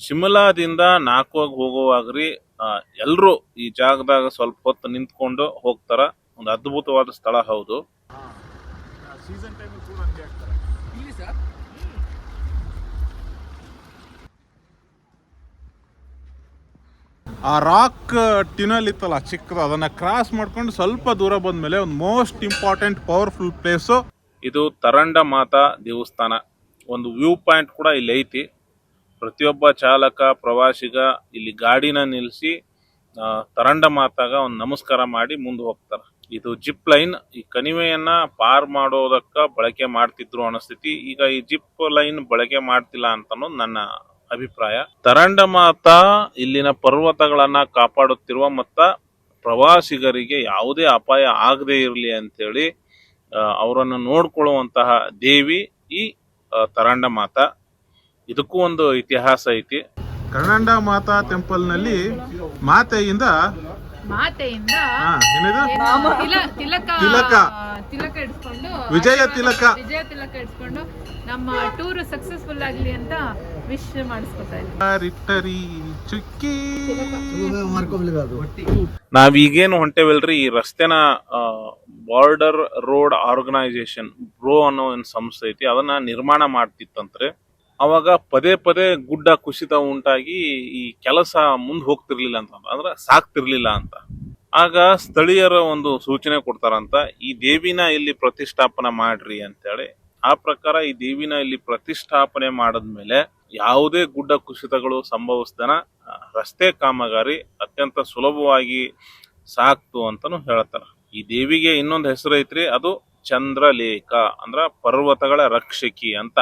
ಶಿಮಲಾದಿಂದ ನಾಕ್ವಾಗ ಹೋಗುವಾಗ್ರಿ ಎಲ್ರು ಈ ಜಾಗದಾಗ ಸ್ವಲ್ಪ ಹೊತ್ತು ನಿಂತ್ಕೊಂಡು ಹೋಗ್ತಾರ. ಒಂದು ಅದ್ಭುತವಾದ ಸ್ಥಳ ಹೌದು. ಸೀಸನ್ ಟೈಮ್ ಕೂಡ ಹಂಗೆ ಆಗ್ತಾರೆ ಇಲ್ಲಿ ಸರ್. ಆ ರಾಕ್ ಟ್ಯುನಲ್ ಇತ್ತಲ್ಲ ಚಿಕ್ಕದು, ಅದನ್ನ ಕ್ರಾಸ್ ಮಾಡ್ಕೊಂಡು ಸ್ವಲ್ಪ ದೂರ ಬಂದ್ಮೇಲೆ ಒಂದು ಮೋಸ್ಟ್ ಇಂಪಾರ್ಟೆಂಟ್ ಪವರ್ಫುಲ್ ಪ್ಲೇಸು ಇದು ತರಂಡ ಮಾತಾ ದೇವಸ್ಥಾನ. ಒಂದು ವ್ಯೂ ಪಾಯಿಂಟ್ ಕೂಡ ಇಲ್ಲಿ ಐತಿ. ಪ್ರತಿಯೊಬ್ಬ ಚಾಲಕ ಪ್ರವಾಸಿಗ ಇಲ್ಲಿ ಗಾಡಿನ ನಿಲ್ಲಿಸಿ ತರಂಡ ಮಾತಾಗ ಒಂದು ನಮಸ್ಕಾರ ಮಾಡಿ ಮುಂದೆ ಹೋಗ್ತಾರೆ. ಇದು ಜಿಪ್ ಲೈನ್. ಈ ಕಣಿವೆಯನ್ನ ಪಾರ್ ಮಾಡೋದಕ್ಕ ಬಳಕೆ ಮಾಡ್ತಿದ್ರು ಅನಿಸ್ತೈತಿ. ಈಗ ಈ ಜಿಪ್ ಲೈನ್ ಬಳಕೆ ಮಾಡ್ತಿಲ್ಲ ಅಂತ ಅನ್ನೋದು ನನ್ನ ಅಭಿಪ್ರಾಯ. ತರಂಡ ಮಾತಾ ಇಲ್ಲಿನ ಪರ್ವತಗಳನ್ನ ಕಾಪಾಡುತ್ತಿರುವ ಮತ್ತ ಪ್ರವಾಸಿಗರಿಗೆ ಯಾವುದೇ ಅಪಾಯ ಆಗದೆ ಇರಲಿ ಅಂತೇಳಿ ಅವರನ್ನು ನೋಡ್ಕೊಳ್ಳುವಂತಹ ದೇವಿ ಈ ತರಂಡ ಮಾತಾ. ಇದಕ್ಕೂ ಒಂದು ಇತಿಹಾಸ ಐತಿ. ಕರಂಡ ಮಾತಾ ಟೆಂಪಲ್ ನಲ್ಲಿ ಮಾತೆಯಿಂದ ತಿಲಕ ಇಡ್ಸ್ಕೊಂಡು ವಿಜಯ ತಿಲಕ ಇಡ್ಸ್ಕೊಂಡು ನಮ್ಮ ಟೂರ್ ಸಕ್ಸಸ್ಫುಲ್ ಆಗ್ಲಿ ಅಂತ ವಿಶ್ ಮಾಡಿಸ್ಕೊತಾ ಇದ್ದೀವಿ. ಚುಕ್ಕಿ ನಾವೀಗೇನು ಹೊಂಟೇವಲ್ರಿ, ಈ ರಸ್ತೆನ ಬಾರ್ಡರ್ ರೋಡ್ ಆರ್ಗನೈಸೇಷನ್ ಬ್ರೋ ಅನ್ನೋ ಒಂದು ಸಂಸ್ಥೆ ಐತಿ, ಅದನ್ನ ನಿರ್ಮಾಣ ಮಾಡ್ತಿತ್ತಂತ್ರೆ. ಅವಾಗ ಪದೇ ಪದೇ ಗುಡ್ಡ ಕುಸಿತ ಉಂಟಾಗಿ ಈ ಕೆಲಸ ಮುಂದೆ ಹೋಗ್ತಿರ್ಲಿಲ್ಲ ಅಂತ, ಅಂದ್ರೆ ಸಾಕ್ತಿರ್ಲಿಲ್ಲ ಅಂತ. ಆಗ ಸ್ಥಳೀಯರ ಒಂದು ಸೂಚನೆ ಕೊಡ್ತಾರಂತ, ಈ ದೇವಿನ ಇಲ್ಲಿ ಪ್ರತಿಷ್ಠಾಪನೆ ಮಾಡ್ರಿ ಅಂತೇಳಿ. ಆ ಪ್ರಕಾರ ಈ ದೇವಿನ ಇಲ್ಲಿ ಪ್ರತಿಷ್ಠಾಪನೆ ಮಾಡದ್ಮೇಲೆ ಯಾವುದೇ ಗುಡ್ಡ ಕುಸಿತಗಳು ಸಂಭವಿಸ್ದನ ರಸ್ತೆ ಕಾಮಗಾರಿ ಅತ್ಯಂತ ಸುಲಭವಾಗಿ ಸಾಕ್ತು ಅಂತಾನು ಹೇಳ್ತಾರ. ಈ ದೇವಿಗೆ ಇನ್ನೊಂದು ಹೆಸರು ಐತ್ರಿ, ಅದು ಚಂದ್ರಲೇಖ, ಅಂದ್ರ ಪರ್ವತಗಳ ರಕ್ಷಕಿ ಅಂತ.